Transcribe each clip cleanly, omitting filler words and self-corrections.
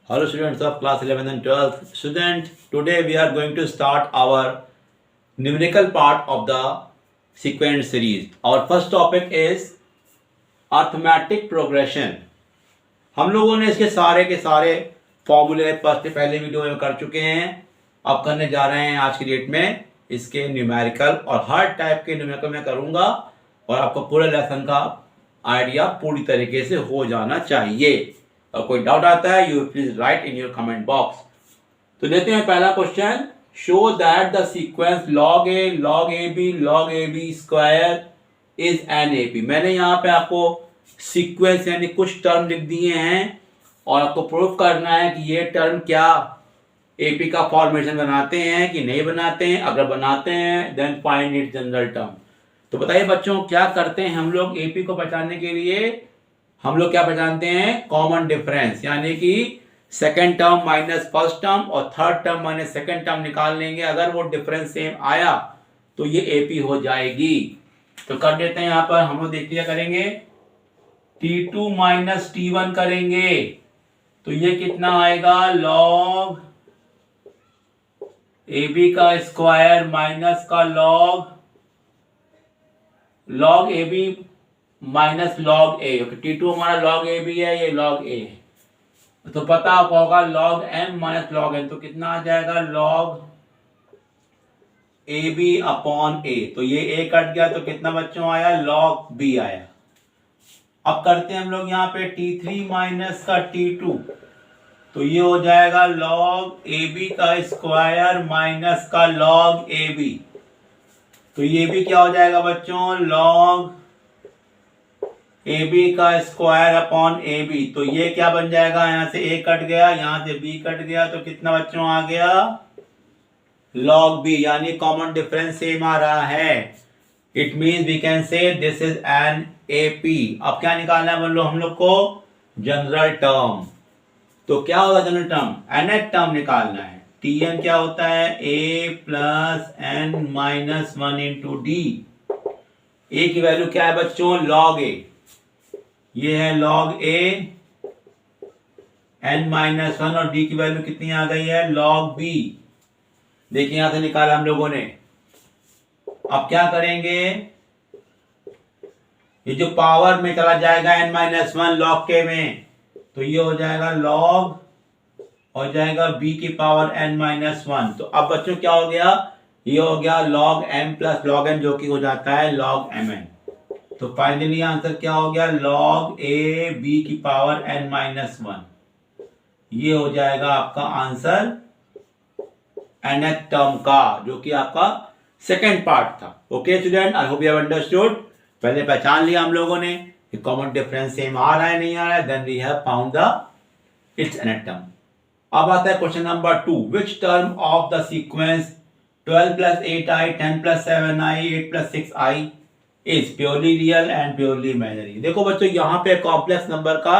Hello students of class 11th and 12th. Students, today we are going to start our numerical part of the sequence series. Our first topic is arithmetic progression. हम लोगों ने इसके सारे के सारे फॉर्मूले पहले वीडियो में कर चुके हैं. अब करने जा रहे हैं आज की डेट में इसके न्यूमेरिकल, और हर टाइप के न्यूमेरिकल मैं करूंगा और आपको पूरे लेसन का आइडिया पूरी तरीके से हो जाना चाहिए. और कोई डाउट आता है you please write in your comment box. तो लेते हैं पहला question. Show that the sequence log a b square is an A P. मैंने यहाँ पे आपको सीक्वेंस यानी कुछ टर्म लिख दिए हैं और आपको प्रूफ करना है कि ये टर्म क्या एपी का फॉर्मेशन बनाते हैं कि नहीं बनाते हैं. अगर बनाते हैं then find it general term. तो बताइए बच्चों क्या करते हैं हम लोग एपी को पहचानने के लिए. हम लोग क्या पहचानते हैं, कॉमन डिफरेंस, यानी कि second term minus first term और third term minus second term निकाल लेंगे. अगर वो डिफरेंस सेम आया तो ये एपी हो जाएगी. तो कर देते हैं यहां पर हम लोग देख लिया करेंगे T2 माइनस T1 करेंगे तो ये कितना आएगा, log AB का स्क्वायर माइनस का log AB minus log A. T2 हमारा log AB है, ये log A है. तो पता आपको होगा log M minus log N, तो कितना आ जाएगा log AB अपॉन A. तो ये A कट गया तो कितना बच्चों आया, log B आया. अब करते हैं हम लोग यहाँ पे T3 माइनस का T2, तो ये हो जाएगा log AB का स्क्वायर माइनस का log AB. तो ये भी क्या हो जाएगा बच्चों, log AB का स्क्वायर अपॉन AB. तो ये क्या बन जाएगा, यहां से A कट गया, यहां से B कट गया, तो कितना बच्चों आ गया, log B. यानी कॉमन डिफरेंस सेम आ रहा है. It means we can say this is an AP. अब क्या निकालना है बोलो हम लोग को, जनरल टर्म. तो क्या होगा जनरल टर्म, nth टर्म निकालना है. Tn क्या होता है, A plus n minus 1 into D. A की वैल्यू क्या है बच्चों, log A. ये है log A n माइनस 1 और d की वैल्यू कितनी आ गई है, log B. देखिए यहां से निकाला हम लोगों ने. अब क्या करेंगे, ये जो पावर में चला जाएगा n माइनस 1 log k में, तो ये हो जाएगा log हो जाएगा b की पावर n माइनस 1. तो अब बच्चों क्या हो गया, ये हो गया log m plus log n, जो कि हो जाता है log mn. तो फाइनली आंसर क्या हो गया, log a b की पावर n माइनस 1. ये हो जाएगा आपका आंसर nth टर्म का, जो कि आपका सेकेंड पार्ट था. Okay student, I hope you have understood. पहले पहचान लिया हम लोगों ने कि कॉमन डिफरेंस सेम आ रहा है नहीं आ रहा है, then we have found the its nth term. अब आता है question number 2. Which term of the sequence 12 plus 8i 10 plus 7i 8 plus 6i is purely real and purely imaginary. देखो बच्चों यहाँ पे कॉम्प्लेक्स नंबर का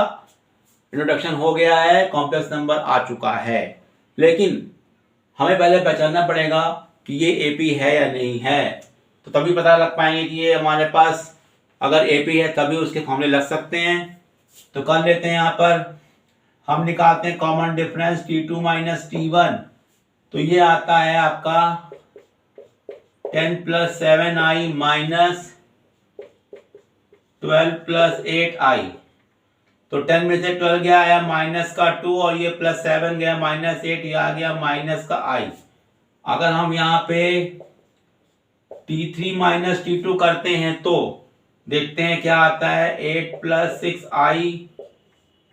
इंट्रोडक्शन हो गया है, कॉम्प्लेक्स नंबर आ चुका है, लेकिन हमें पहले पहचानना पड़ेगा कि ये एपी है या नहीं है. तो तभी पता लग पाएंगे कि ये हमारे पास अगर एपी है तभी उसके फॉर्मूले लग सकते हैं. तो कर लेते हैं, यहाँ पर हम निकालते हैं common difference T2 minus T1. तो ये आता है आपका 10 plus 7i minus 12 plus 8i. तो 10 में से 12 गया आया माइनस का 2 और ये प्लस 7 गया माइनस 8, ये आ गया माइनस का i. अगर हम यहाँ पे T3 माइनस T2 करते हैं तो देखते हैं क्या आता है, 8 प्लस 6i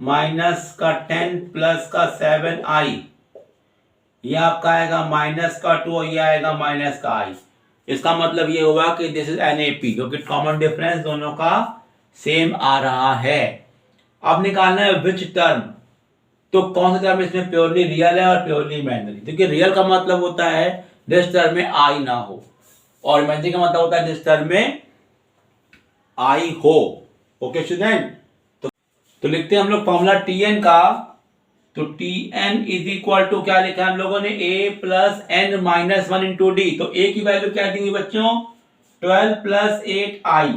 माइनस का 10 प्लस का 7i. ये आपका आएगा माइनस का 2 और ये आएगा माइनस का i. इसका मतलब ये हुआ कि दिस इज एन एपी, क्योंकि कॉमन डिफरेंस दोनों का सेम आ रहा है. अब निकालना है विच टर्म. तो कौन सा टर्म इसमें प्योरली रियल है और प्योरली इमेजिनरी. देखिए रियल का मतलब होता है जिस टर्म में आई ना हो, और इमेजिनरी का मतलब होता है जिस टर्म में आई हो. ओके स्टूडेंट, तो लिखते हैं हम लोग फॉर्मूला Tn का. तो Tn इज इक्वल टू क्या लिखा है हम लोगों ने, a plus n minus 1 into D. तो a की वैल्यू क्या देंगे बच्चों, 12 प्लस 8i.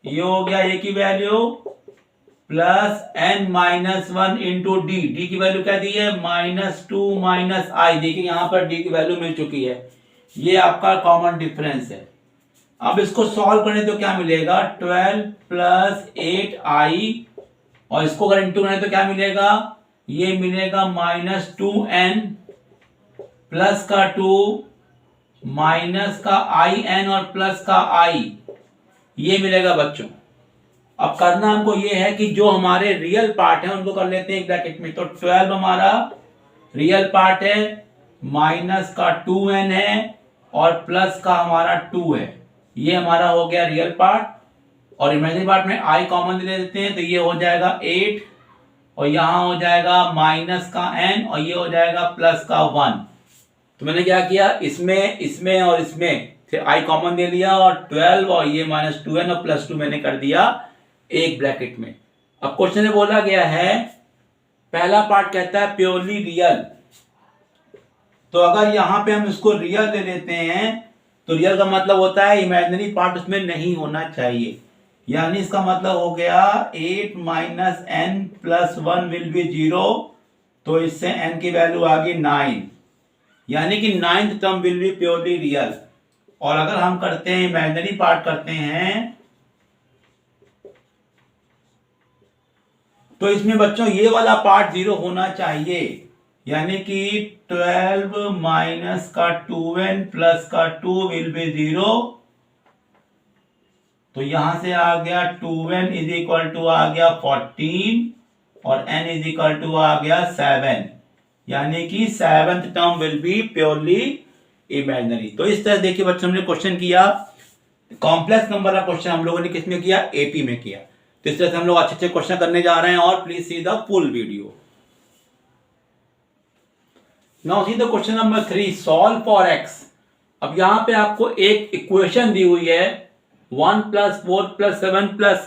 ये हो गया a की value plus n minus one into D, D की वैल्यू क्या दी है -2 माइनस आई, देखिए यहां पर डी की वैल्यू मिल चुकी है, ये आपका कॉमन डिफरेंस है। अब इसको सॉल्व करें तो क्या मिलेगा 12 प्लस 8i, और इसको अगर इंटू करें तो क्या मिलेगा, ये मिलेगा -2n प्लस का 2 माइनस का in और प्लस का i, ये मिलेगा बच्चों। अब करना हमको ये है कि जो हमारे रियल पार्ट है उनको कर लेते हैं ब्रैकेट में। तो 12 हमारा रियल पार्ट है, माइनस का 2n है और प्लस का हमारा 2 है, ये हमारा हो गया रियल पार्ट। और इमेजिनरी पार्ट में i कॉमन ले लेते हैं तो ये हो जाएगा 8 और यहां हो जाएगा माइनस का n और ये हो जाएगा प्लस का 1। तो मैंने क्या किया, इसमें इसमें और इसमें फिर i कॉमन दे लिया और 12 और ये -2n और +2 मैंने कर दिया एक ब्रैकेट में। अब क्वेश्चन में बोला गया है, पहला पार्ट कहता है प्योरली रियल, तो अगर यहां पे हम इसको रियल ले लेते हैं तो रियल का मतलब होता है इमेजिनरी पार्ट उसमें नहीं होना चाहिए, यानी इसका मतलब हो गया 8 minus n plus 1 will be 0, तो इससे n की वैल्यू आ गई 9, यानी कि 9th term will B purely real. और अगर हम करते हैं इमेजिनरी पार्ट करते हैं तो इसमें बच्चों ये वाला पार्ट 0 होना चाहिए, यानी कि 12 माइनस का 2n प्लस का 2 विल बी 0, तो यहां से आ गया 2n इज इक्वल टू आ गया 14 और n इज इक्वल टू आ गया 7, यानी कि 7th term will B purely imaginary. तो इस तरह देखिए बच्चों हमने क्वेश्चन किया, कॉम्प्लेक्स नंबर का क्वेश्चन हम लोगों ने किस में किया, एपी में किया। तो इस तरह से हम लोग अच्छे अच्छे क्वेश्चन करने जा रहे हैं और please see the full video. Now see the question number 3, solve for x। अब यहां पे आपको एक इक्वेशन दी हुई है 1 + 4 + 7 +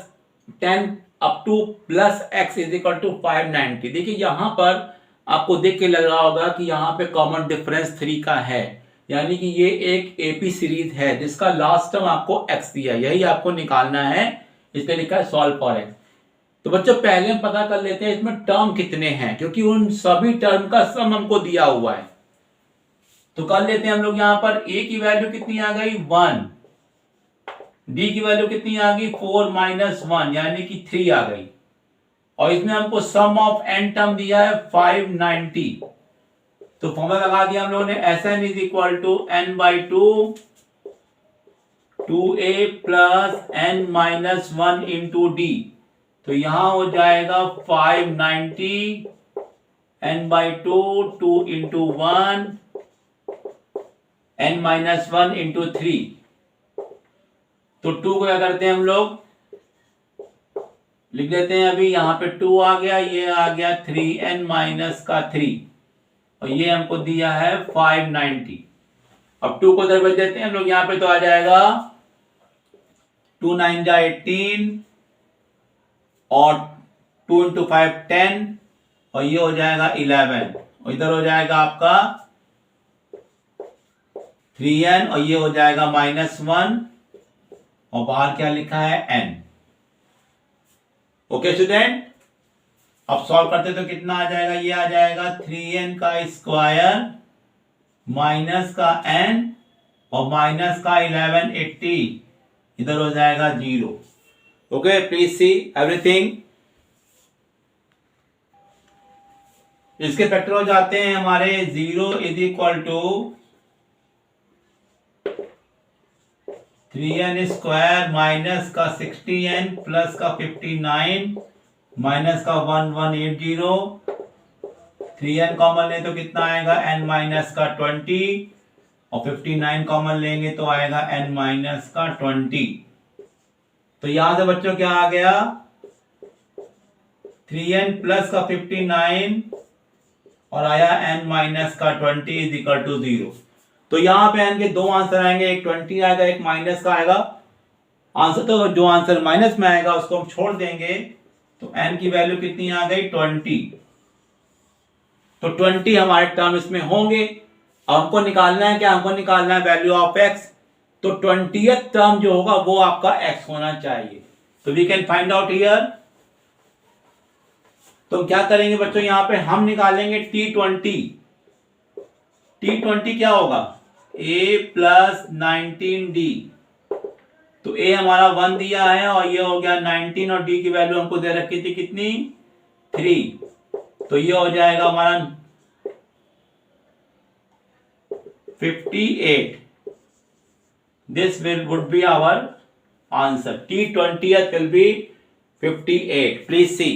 10 up to plus x is equal to 590। देखिए यहां पर आपको देख के लग रहा होगा कि यहां पे कॉमन डिफरेंस 3 का है, यानी कि ये एक एपी सीरीज है जिसका लास्ट टर्म आपको x दिया, यही आपको निकालना है, इसलिए लिखा है सॉल्व फॉर x। तो बच्चों पहले हम पता कर लेते हैं इसमें टर्म कितने हैं, क्योंकि उन सभी टर्म का सम हमको दिया हुआ है। तो कर लेते हैं हम लोग, यहां पर a की वैल्यू कितनी आ गई 1, d की वैल्यू कितनी आ गई 4 माइनस 1 यानी कि 3 आ गई, और इसमें हमको सम ऑफ n टर्म दिया है 590। तो फॉर्मूला लगा दिया हम लोगों ने, Sn is equal to n/2 2a plus n minus 1 into D. तो यहां हो जाएगा 590 n/2 2 into 1 n minus 1 into 3। तो 2 को क्या करते हैं हम लोग लिख देते हैं, अभी यहां पे 2 आ गया, ये आ गया 3n माइनस का 3 और ये हमको दिया है 590। अब 2 को इधर भेज देते हैं हम लोग, यहां पे तो आ जाएगा 2 9 जा 18 और 2 इंटू 5 10 और ये हो जाएगा 11 और इधर हो जाएगा आपका 3n और ये हो जाएगा -1 और बाहर क्या लिखा है n। ओके स्टूडेंट, अब सॉल्व करते तो कितना आ जाएगा, ये आ जाएगा 3n का स्क्वायर माइनस का n और माइनस का 1180, इधर हो जाएगा 0। Okay please see everything. इसके फैक्टर हो जाते हैं हमारे 0 is equal to 3n square minus का 60n प्लस का 59 माइनस का 1180। 3n कॉमन ले तो कितना आएगा n माइनस का 20 और 59 कॉमन लेंगे तो आएगा n माइनस का 20। तो यहां से बच्चों क्या आ गया 3n प्लस का 59 और आया n माइनस का 20 इज इक्वल टू 0। तो यहां पे n के दो आंसर आएंगे, एक 20 आएगा एक माइनस का आएगा। आंसर तो जो आंसर माइनस में आएगा उसको हम छोड़ देंगे, तो n की वैल्यू कितनी आ गई 20। तो 20 हमारे टर्म इसमें होंगे। अब हमको निकालना है क्या, हमको निकालना है वैल्यू ऑफ x। तो 20th टर्म जो होगा वो आपका x होना चाहिए। तो we can find out here तो क्या करेंगे बच्चों, यहाँ पे हम निकालेंगे T20। T20 क्या होगा, A प्लस 19D। तो A हमारा 1 दिया है और ये हो गया 19 और D की वैल्यू हमको दे रखी थी कितनी, 3। तो ये हो जाएगा हमारा 58। This would be our answer. T20th will be 58. Please see.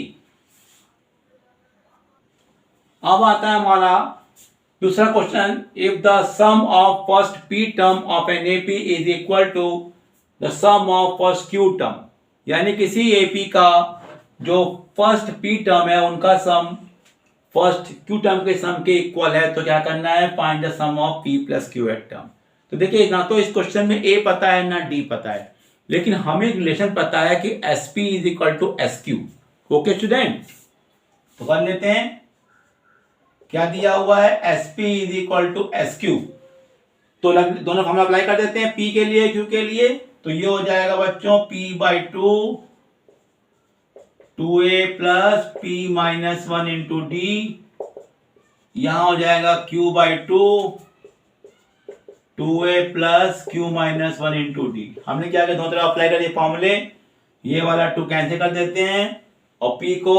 अब आता है हमारा दूसरा question, if the sum of first P term of an AP is equal to the sum of first Q term, यानी किसी एपी का जो first P term है उनका सम फर्स्ट क्यू टर्म के सम के इक्वल है, तो क्या करना है, find the sum of P plus Q eight term. तो देखिए ना तो इस क्वेश्चन में ए पता है ना डी पता है, लेकिन हमें रिलेशन पता है कि S P is equal to S Q. Okay student, तो कर लेते हैं, क्या दिया हुआ है, S P is equal to S Q. तो दोनों फॉर्मूला अप्लाई कर देते हैं, पी के लिए क्यू के लिए। तो ये हो जाएगा बच्चों P by two, 2a plus P minus 1 into D, यहां हो जाएगा q by two, 2a plus Q minus 1 into D. हमने क्या किया, दोनों तरफ अप्लाई कर दिए फॉर्मूले, ये वाला 2 कैंसिल कर देते हैं और p को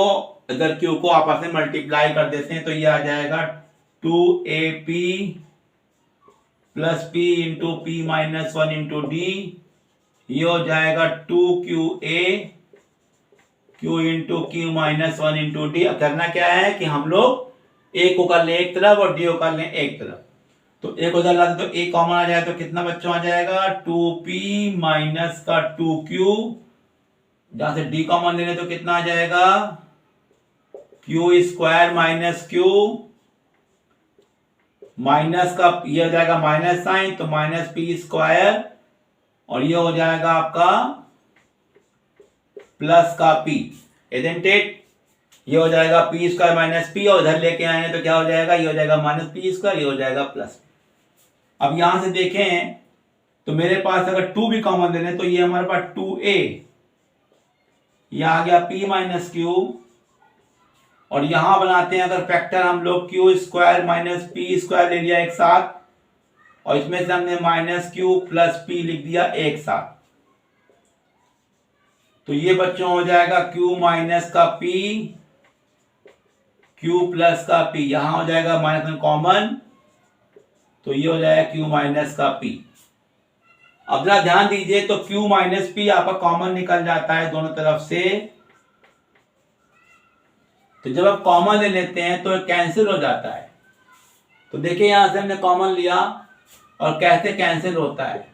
इधर q को आपस में मल्टीप्लाई कर देते हैं। तो ये आ जाएगा 2ap plus p into P minus 1 into D, ये हो जाएगा 2qa q into Q minus 1 into D. अब करना क्या है कि हम लोग a को कर लें एक तरफ और d को कर लें एक तरफ। तो एक उधर ला दे तो a कॉमन आ जाए तो कितना बच्चों आ जाएगा, 2p माइनस का 2q, जहां से d कॉमन ले लें तो कितना आ जाएगा, q square minus q, minus का ये हो जाएगा माइनस साइन तो माइनस p स्क्वायर, और ये हो जाएगा आपका प्लस का p, इजंट इट। ये हो जाएगा p स्क्वायर माइनस p और इधर लेके आएंगे तो क्या हो जाएगा, ये हो जाएगा माइनस p स्क्वायर, ये हो जाएगा प्लस। अब यहां से देखें तो मेरे पास अगर 2 भी कॉमन ले लें तो ये हमारे पास 2a, ये आ गया p माइनस क्यू, और यहां बनाते हैं अगर फैक्टर हम लोग q square minus p square ले लिया एक साथ, और इसमें से हमने माइनस क्यू प्लस p लिख दिया एक साथ। तो ये बच्चों हो जाएगा q माइनस का p, q प्लस का p, यहां हो जाएगा माइनस में कॉमन, तो ये हो जाएगा q माइनस का p। अब जरा ध्यान दीजिए तो q माइनस p आपका कॉमन निकल जाता है दोनों तरफ से। तो जब आप कॉमन ले लेते हैं तो कैंसिल हो जाता है। तो देखिए यहां से हमने कॉमन लिया और कैसे कैंसिल होता है,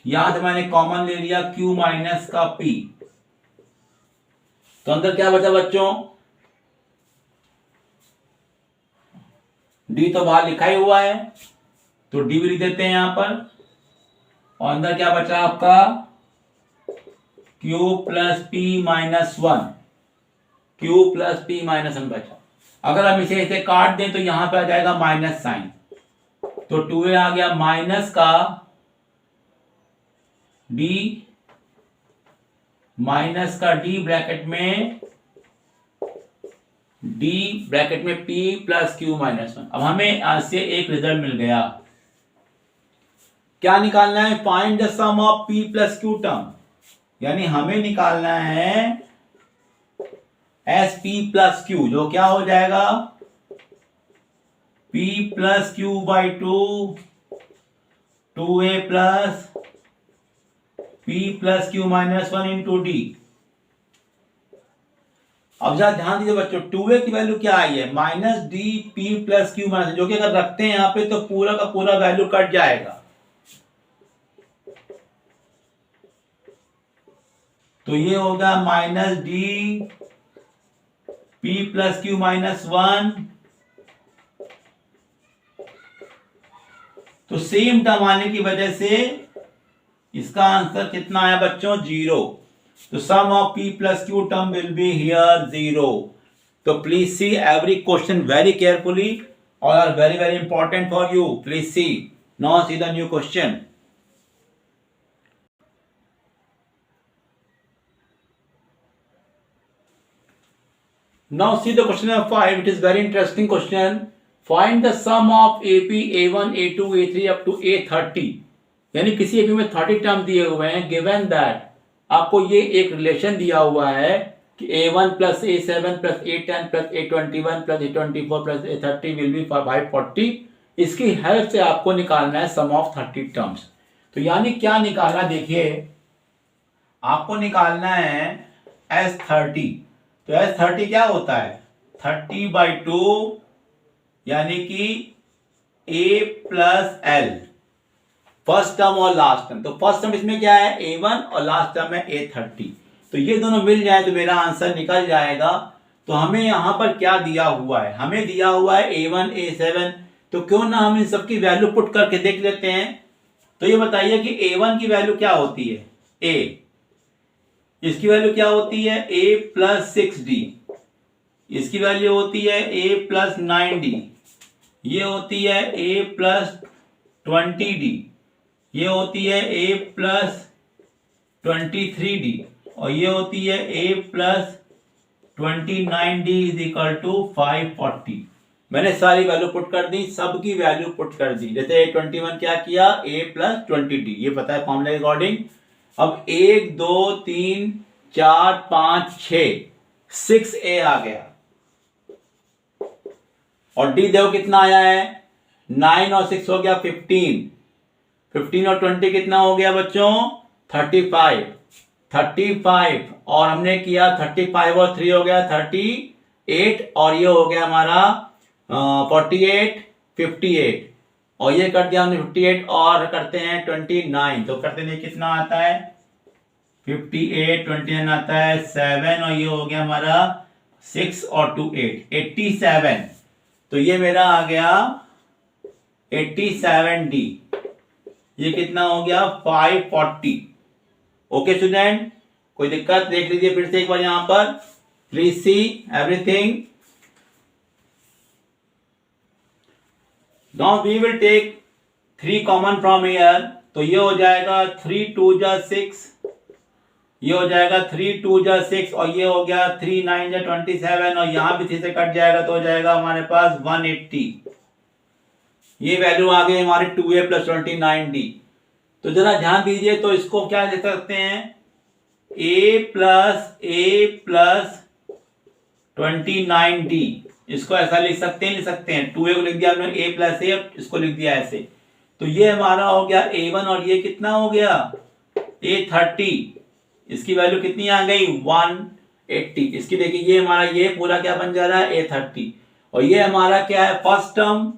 यहां से मैंने कॉमन ले लिया q माइनस का p, तो अंदर क्या बचा बच्चों, d तो बाहर लिखा ही हुआ है तो d भी लिख देते हैं यहां पर, और अंदर क्या बचा आपका q plus p minus 1, q plus p minus 1 बचा। अगर हम इसे ऐसे काट दें तो यहां पे आ जाएगा माइनस साइन, तो 2a आ गया माइनस का d, माइनस का d ब्रैकेट में d ब्रैकेट में p प्लस q माइनस 1। अब हमें आज से एक रिजल्ट मिल गया, क्या निकालना है, find the sum of p plus q term, यानी हमें निकालना है एस पी प्लस क्यू, जो क्या हो जाएगा p plus Q by two, 2a plus p plus Q minus 1 into D. अब जरा ध्यान दीजिए बच्चों, 2a की वैल्यू क्या आई है, minus D P plus Q minus, जो कि अगर रखते हैं यहां पे तो पूरा का पूरा वैल्यू कट जाएगा। तो ये होगा minus D P plus Q minus 1, तो सेम टर्म आने की वजह से इसका आंसर कितना आया बच्चों, 0। तो sum of p plus q term will be here 0। तो please see every question very carefully और are very very important for you. Please see, now see the new question. Now see the question number 5. It is very interesting question. Find the sum of AP, A1, A2, A3 up to A30. यानी किसी AP में 30 term दिए हुए हैं. Given that आपको ये एक relation दिया हुआ है कि A1 plus A7 plus A10 plus A21 plus A24 plus A30 will be 540. इसकी हेल्प से आपको निकालना है सम ऑफ 30 टर्म्स. तो यानी क्या निकालना, देखिए आपको निकालना है S30. तो S30 क्या होता है, 30/2 यानी कि A plus L, first term और लास्ट टर्म. तो फर्स्ट टर्म इसमें क्या है A1 और लास्ट टर्म है A30. तो ये दोनों मिल जाए तो मेरा आंसर निकल जाएगा. तो हमें यहां पर क्या दिया हुआ है, हमें दिया हुआ है A1 A7. तो क्यों ना हम इन सबकी वैल्यू पुट करके देख लेते हैं. तो ये बताइए कि A1 की वैल्यू क्या होती है, A, इसकी वैल्यू क्या होती है A प्लस 6D, इसकी वैल्यू होती है A प्लस 9D, ये होती है A प्लस 20D, ये होती है A प्लस 23D, और ये होती है A plus 29D is equal to 540. मैंने सारी वैल्यू पुट कर दी, सबकी वैल्यू पुट कर दी. जैसे A21 क्या किया A प्लस 20D, ये पता है फॉर्मूले के अकॉर्डिंग. अब 1 2 3 4 5 6 6A आ गया, और D देखो कितना आया है, 9 और 6 हो गया 15. 15 और 20 कितना हो गया बच्चों, 35. और हमने किया 35 और 3 हो गया 38, और ये हो गया हमारा 48 58, और ये कर दिया हमने 58 और करते हैं 29. तो करते हैं कितना आता है 58 29 आता है 7, और ये हो गया हमारा 6 और 2 8 87. तो ये मेरा आ गया 87D. ये कितना हो गया 540. ओके स्टूडेंट, कोई दिक्कत, देख लीजिए फिर से एक बार यहां पर, please see everything. Now we will take 3 common from here. तो ये हो जाएगा 3 2 जा 6, ये हो जाएगा 3 2 जा 6, और ये हो गया 3 9 जा 27, और यहां भी 3 से कट जाएगा तो हो जाएगा हमारे पास 180. ये वैल्यू आ गई हमारी 2A प्लस 29D. तो जरा ध्यान दीजिए, तो इसको क्या लिख सकते हैं, A प्लस 29D. इसको ऐसा लिख सकते हैं 2A को लिख दिया हमने A प्लस A, इसको लिख दिया ऐसे. तो ये हमारा हो गया A1, और ये कितना हो गया A30. इसकी वैल्यू कितनी आ गई 180. इसकी देखिए ये हमारा ये पूरा क्या बन जा रहा है A30, और ये हमारा क्या है फर्स्ट टर्म,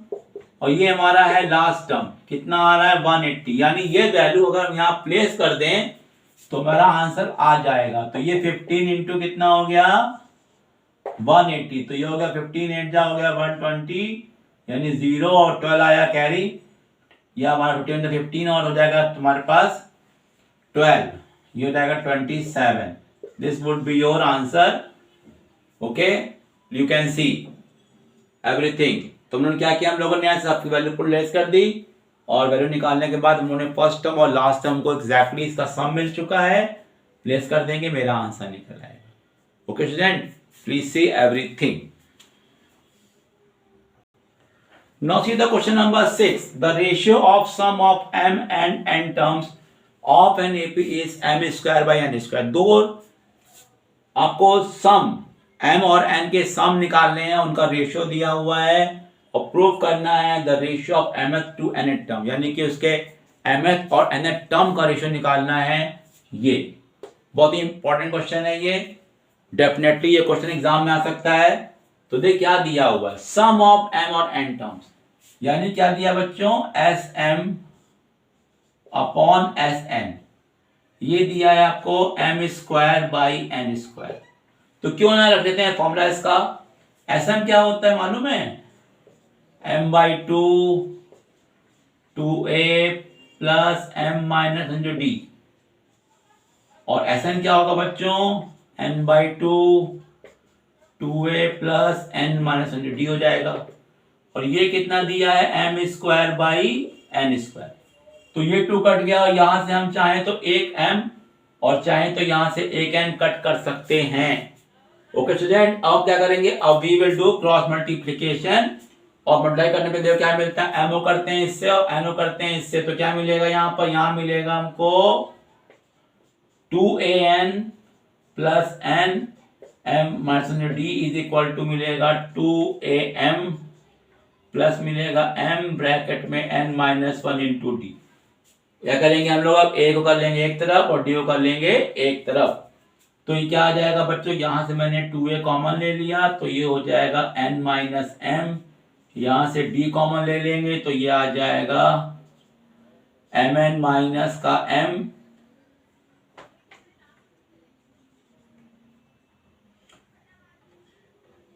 और ये हमारा है लास्ट टर्म. कितना आ रहा है 180. यानी ये वैल्यू अगर हम यहाँ प्लेस कर दें तो मेरा आंसर आ जाएगा. तो ये 15 इंटू कितना हो गया 180. तो ये हो गया 15 8 जा हो गया 120, यानी 0 और 12 आया कैरी. यह हमारा 15 और हो जाएगा तुम्हारे पास 12, ये हो जाएगा 27. This would be your answer. Okay, you can see everything. तो उन्होंने क्या किया, हम लोगों ने यहाँ आपकी वैल्यू प्लेस कर दी, और वैल्यू निकालने के बाद उन्होंने फर्स्ट टर्म और लास्ट टर्म को एग्जैक्टली इसका सम मिल चुका है, प्लेस कर देंगे, मेरा आंसर निकल आएगा. Okay student, please see everything. Now see the question number 6. The ratio of sum of m and n terms of an AP is m square by n square. दो आपको सम m और n के सम निकालने हैं, उनका ratio दिया हुआ है, और प्रूव करना है the ratio of mth to nth term, यानी कि उसके mth और nth टर्म का रेशियो निकालना है. ये बहुत ही इंपॉर्टेंट क्वेश्चन है, ये डेफिनेटली ये क्वेश्चन एग्जाम में आ सकता है. तो देख क्या दिया हुआ है, सम ऑफ m और n टर्म्स, यानी क्या दिया बच्चों Sm अपॉन Sn. ये दिया है आपको m square by n square. तो क्यों ना रख देते हैं फॉर्मूला इसका. Sm क्या होता है मालूम है, m/2 2a plus m minus d, और Sn क्या होगा बच्चों n/2 2a plus n minus d हो जाएगा. और ये कितना दिया है m square by n square. तो ये 2 कट गया, और यहां से हम चाहें तो एक m और चाहें तो यहां से एक n कट कर सकते हैं. ओके स्टूडेंट, अब क्या करेंगे, अब we will do cross multiplication, और मल्टीप्लाई करने पे देखो क्या मिलता है, एमओ करते हैं इससे और एनओ करते हैं इससे, तो क्या मिलेगा यहाँ पर, यहाँ मिलेगा हमको 2an plus N M minus D is equal to मिलेगा 2am प्लस मिलेगा m ब्रैकेट में n माइनस 1 इंटू डी। क्या करेंगे हम लोग, अब a को कर लेंगे एक तरफ और d को कर लेंगे एक तरफ। तो ये क्या आ जाएगा बच्चों, यहां से मैंने 2a कॉमन ले लिया तो ये हो जाएगा n माइनस m, यहां से d कॉमन ले लेंगे तो ये आ जाएगा mn माइनस का m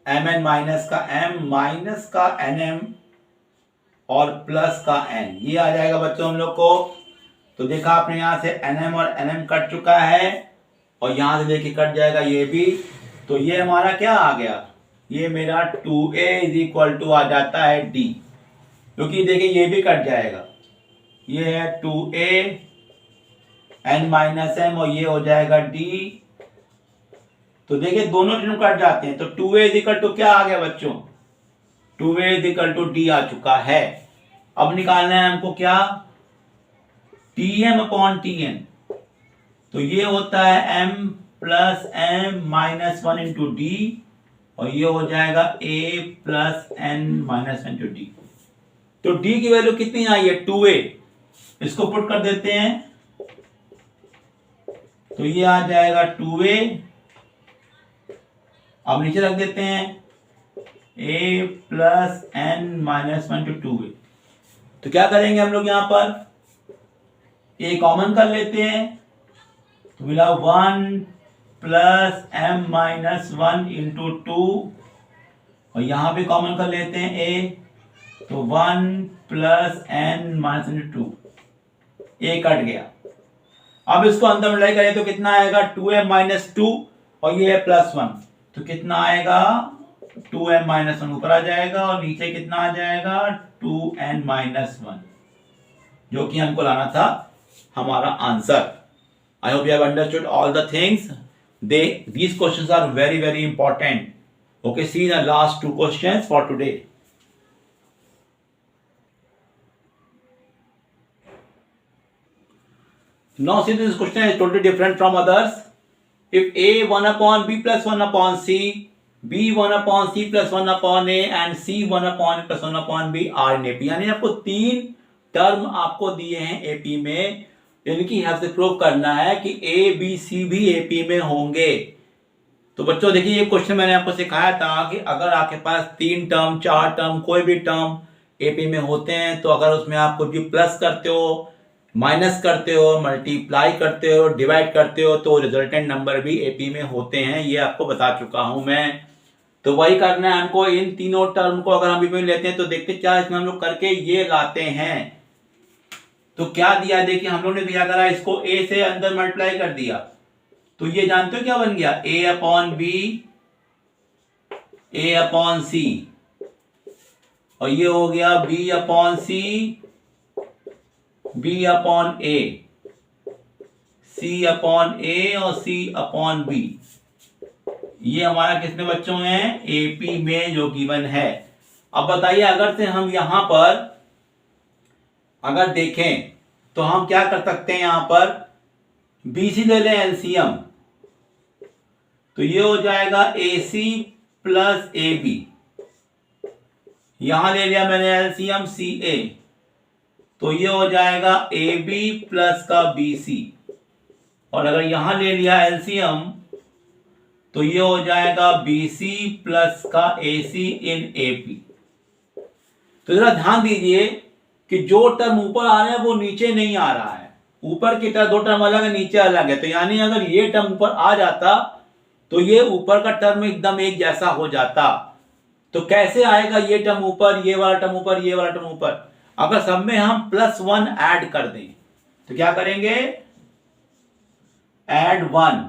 mn माइनस का m माइनस का nm और प्लस का n, ये आ जाएगा बच्चों हम लोग को। तो देखा आपने यहां से nm और nm कट चुका है और यहां से देखिए कट जाएगा ये भी, तो ये हमारा क्या आ गया, ये मेरा 2a इज इक्वल टू आ जाता है d, क्योंकि देखिए ये भी कट जाएगा, ये है 2a n माइनस m और ये हो जाएगा d। तो देखिए दोनों टर्म कट जाते हैं, तो 2a इज इक्वल टू क्या आ गया बच्चों, 2a is equal to d आ चुका है। अब निकालना है हमको क्या, tm अपॉन tn, तो ये होता है m plus m minus 1 into D और ये हो जाएगा a plus n minus 1 into D. तो d की वैल्यू कितनी आई है, 2a, इसको पुट कर देते हैं तो ये आ जाएगा 2a, अब नीचे रख देते हैं a plus n minus 1 into 2a। तो क्या करेंगे हम लोग यहां पर, a कॉमन कर लेते हैं तो मिला 1 प्लस m माइनस 1 इंटू 2 और यहां पे कॉमन कर लेते हैं a, तो 1 plus n minus into 2, a cut गया। अब इसको अंदर मल्टीप्लाई करें तो कितना आएगा, 2m माइनस 2 और ये है प्लस 1, तो कितना आएगा 2m माइनस 1 ऊपर आ जाएगा और नीचे कितना आ जाएगा 2n माइनस 1, जो कि हमको लाना था हमारा answer. I hope you have understood all the things. These questions are very very important. Okay, see the last two questions for today. Now see, this question is totally different from others. If a 1 upon b plus 1 upon c, b 1 upon c plus 1 upon a and c 1 upon a plus 1 upon b are in AP, यानी आपको तीन term आपको दिए हैं AP में, इनकी यहाँ से प्रूव करना है कि ए बी सी भी एपी में होंगे। तो बच्चों देखिए ये क्वेश्चन मैंने आपको सिखाया था कि अगर आपके पास तीन टर्म चार टर्म कोई भी टर्म एपी में होते हैं तो अगर उसमें आप कुछ भी प्लस करते हो माइनस करते हो मल्टीप्लाई करते हो डिवाइड करते हो तो रिजल्टेंट नंबर भी एपी में होते हैं, ये आपको बता चुका हूं मैं। तो वही करना है हमको, इन तीनों टर्म को अगर हम एपी में लेते हैं तो देखते क्या इसमें हम लोग करके ये लाते हैं। तो क्या दिया, देखिए हम लोग ने क्या करा, इसको a से अंदर मल्टीप्लाई कर दिया तो ये जानते हो क्या बन गया, a upon b a upon c और ये हो गया b upon c b upon a, c upon a और c अपॉन b। ये हमारा किसमें बच्चों है, एपी में जो गिवन है। अब बताइए अगर से हम यहां पर अगर देखें तो हम क्या कर सकते हैं, यहां पर BC ले लें एलसीएम, तो ये हो जाएगा AC प्लस AB, यहां ले लिया मैंने एलसीएम CA, तो ये हो जाएगा AB प्लस का BC, और अगर यहां ले लिया एलसीएम तो ये हो जाएगा BC प्लस का AC इन AP। तो जरा ध्यान दीजिए कि जो टर्म ऊपर आ रहा है वो नीचे नहीं आ रहा है, ऊपर की टर्म दो टर्म अलग है नीचे अलग है, तो यानी अगर ये टर्म ऊपर आ जाता तो ये ऊपर का टर्म एकदम एक जैसा हो जाता। तो कैसे आएगा ये टर्म ऊपर, ये वाला टर्म ऊपर, ये वाला टर्म ऊपर, अगर सब में हम +1 ऐड कर दें तो क्या करेंगे, ऐड 1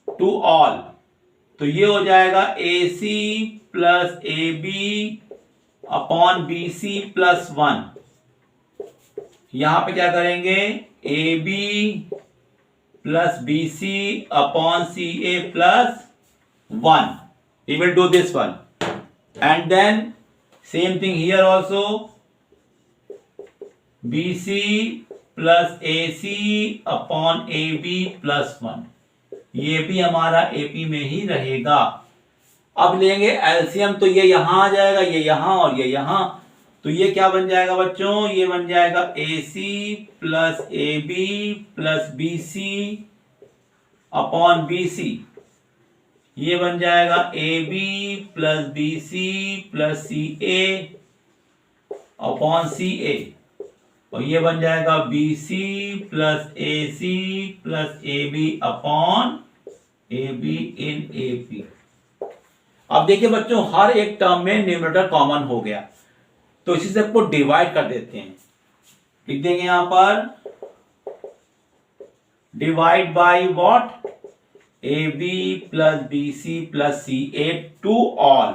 टू ऑल, तो ये हो जाएगा AC plus AB upon BC plus 1। यहां पे क्या करेंगे, AB plus BC upon CA plus 1. We will do this one. And then same thing here also. BC plus AC upon AB plus 1. ये भी हमारा AP में ही रहेगा. अब लेंगे एलसीएम, तो ये यहां आ जाएगा, ये यहां और ये यहां, तो ये क्या बन जाएगा बच्चों, ये बन जाएगा AC plus AB plus BC upon BC. ये बन जाएगा AB plus BC plus CA upon CA, और ये बन जाएगा BC plus AC plus AB upon AB इन AP. अब देखिए बच्चों, हर एक टर्म में न्यूमरेटर कॉमन हो गया, तो इसी से आपको डिवाइड कर देते हैं. लिख देंगे यहां पर divide by what, AB plus BC plus CA to all,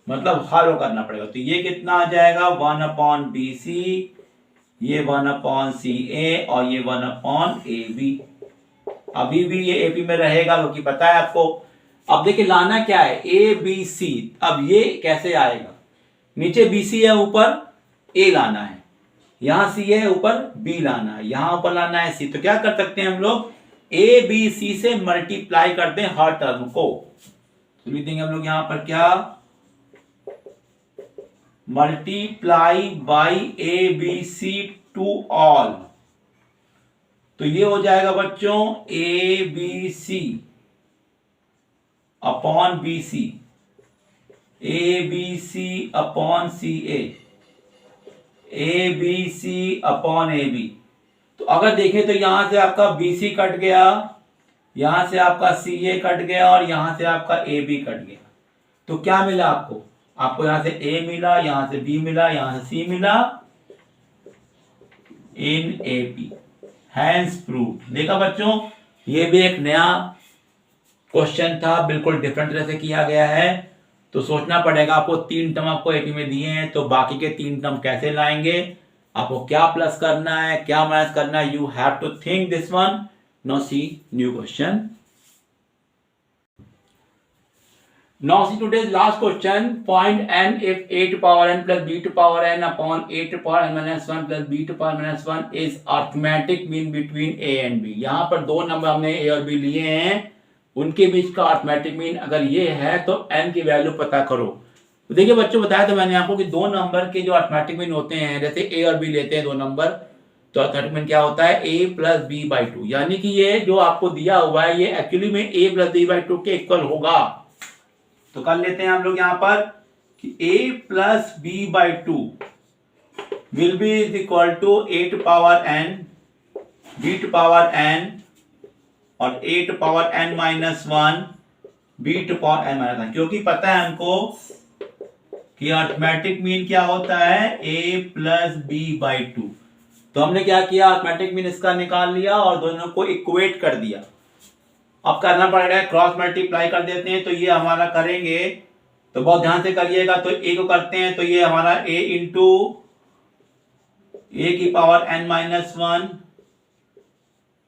मतलब हर करना पड़ेगा. तो ये कितना आ जाएगा, 1 अपॉन BC, ये 1 अपॉन CA और ये 1 अपॉन AB. अभी भी ये AP में रहेगा क्योंकि पता है आपको. अब देखिए लाना क्या है, ABC. अब ये कैसे आएगा, नीचे BC है, ऊपर A लाना है, यहां C है, ऊपर B लाना है, यहां ऊपर लाना है C. तो क्या कर सकते हैं हम लोग, ABC से मल्टीप्लाई करते हैं हर टर्म को. तो लिख देंगे हम लोग यहां पर क्या, multiply by ABC to all. तो ये हो जाएगा बच्चों ABC upon BC, ABC upon CA, ABC upon AB. तो अगर देखें तो यहां से आपका BC कट गया, यहां से आपका CA कट गया और यहां से आपका AB कट गया. तो क्या मिला आपको, आपको यहां से A मिला, यहां से B मिला, यहां से C मिला इन AP. Hence proved. देखा बच्चों, ये भी एक नया क्वेश्चन था, बिल्कुल डिफरेंट तरह से किया गया है. तो सोचना पड़ेगा आपको. 3 टर्म आपको एपी में दिए हैं, तो बाकी के 3 टर्म कैसे लाएंगे, आपको क्या प्लस करना है, क्या माइनस करना है, you have to think this one. Now see new question. Now see today's last question. Find n if a to power n plus b to power n upon a to power n minus 1 plus b to power minus 1 is arithmetic mean between a and b. यहाँ पर 2 number हमने a और b लिए हैं, उनके बीच का arithmetic mean अगर ये है तो n की वैल्यू पता करो. तो देखिए बच्चों, बताया था मैंने आपको कि 2 नंबर के जो अर्थमेटिक मीन होते हैं, जैसे a और b लेते हैं 2 नंबर, तो अर्थमेटिक मीन क्या होता है, a प्लस b बाई 2. यानी कि ये जो आपको दिया हुआ है ये एक्चुअली में a प्लस b बाई 2 के इक्वल होगा. तो कर लेते हैं हम लोग यहां पर कि a plus b by 2 will be is equal to a to power n, b to power n और a to power n minus 1, b to power n minus 1. क्योंकि पता है हमको कि अर्थमेटिक मीन क्या होता है, a प्लस b बाई 2. तो हमने क्या किया, अर्थमेटिक मीन इसका निकाल लिया और दोनों को इक्वेट कर दिया. अब करना पड़ेगा, क्रॉस मल्टीप्लाई कर देते हैं. तो ये हमारा करेंगे तो बहुत ध्यान से करिएगा. तो a को करते हैं तो ये हमारा a इंटू a की power n minus 1,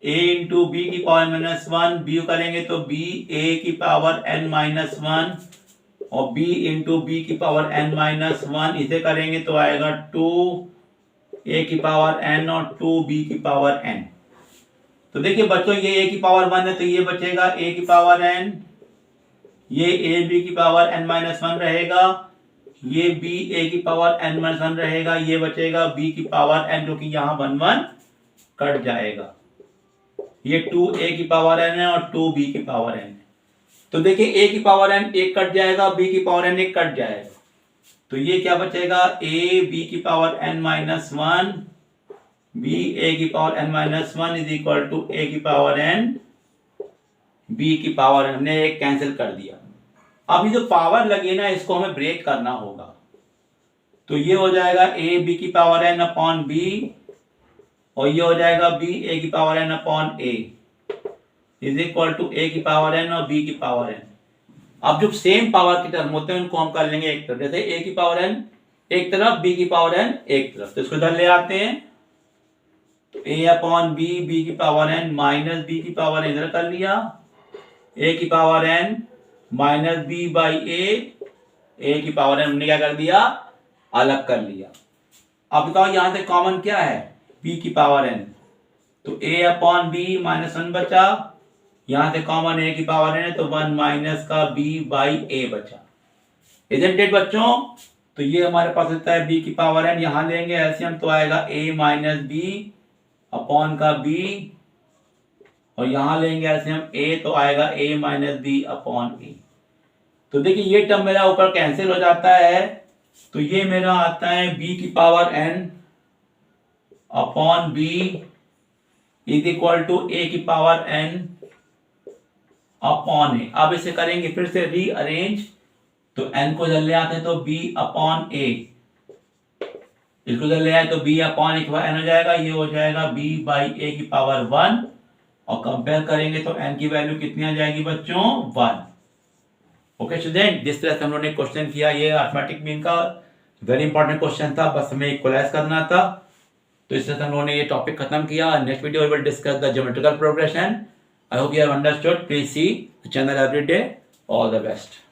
a into B की पावर माइनस 1, b को करेंगे तो b a की पावर n माइनस 1 और b इंटू बी की पावर n माइनस 1. इसे करेंगे तो आएगा 2 a की पावर n और 2 b की पावर n. तो देखिए बच्चों, ये a की पावर 1 है तो ये बचेगा a की पावर n, ये a b की पावर n माइनस 1 रहेगा, ये b a की पावर n माइनस 1 रहेगा, ये बचेगा b की पावर n जो कि यहाँ 1 1 कट जाएगा. ये 2 a की पावर n है और 2 b की पावर n है. तो देखिए a की पावर n 1 कट जाएगा, b की पावर n 1 कट जाएगा. तो ये क्या बचेगा, a b की power n minus 1 b a की power n minus 1 is equal to a की पावर n b की पावर n. हमने एक कैंसिल कर दिया. अब ये जो पावर लगी है ना, इसको हमें ब्रेक करना होगा. तो ये हो जाएगा a b की पावर n अपॉन b और ये हो जाएगा b a की power n upon a is equal to a की पावर n और b की पावर n. अब जो सेम पावर के टर्म होते हैं उनको हम कर लेंगे एक तरफ. जैसे a की पावर n एक तरफ, b की पावर n एक तरफ, तो इसको इधर ले आते हैं. तो a अपॉन b, b की पावर n माइनस b की पावर इधर कर लिया, a की power n minus b by a की पावर n हमने क्या कर दिया, अलग कर लिया। अब बताओ यहां से कॉमन क्या है, b की पावर n, तो a अपॉन b माइनस 1 बचा, यहां से कॉमन a की पावर n है तो 1 माइनस का b बाई a बचा। इजंट इट बच्चों? तो ये हमारे पास होता है b की पावर n, यहां लेंगे एलसीएम तो आएगा a माइनस b अपॉन का b, और यहां लेंगे एलसीएम a तो आएगा a minus b upon a। तो देखिए ये टर्म मेरा ऊपर कैंसिल हो जाता है, तो ये मेरा आता है b की power n upon b is equal to a की पावर n अपॉन a। अब इसे करेंगे फिर से रीअरेंज, तो n को जल्दी आते हैं तो b अपॉन a, इसको जल्दी आए तो b अपॉन a n हो जाएगा, ये हो जाएगा b बाई a की पावर 1, और कंपेयर करेंगे तो n की वैल्यू कितनी आ जाएगी बच्चों, 1। ओके स्टूडेंट, जिस तरह से हम लोगों ने क्वेश्चन किया, ये अरिथमेटिक मीन का वेरी इंपॉर्टेंट क्वेश्चन था, बस हमें इक्वलाइज करना था। तो इस तरह से हम लोगों ने ये टॉपिक खत्म किया। Next video we will discuss the geometrical progression. I hope you have understood. Please see the channel every day. All the best.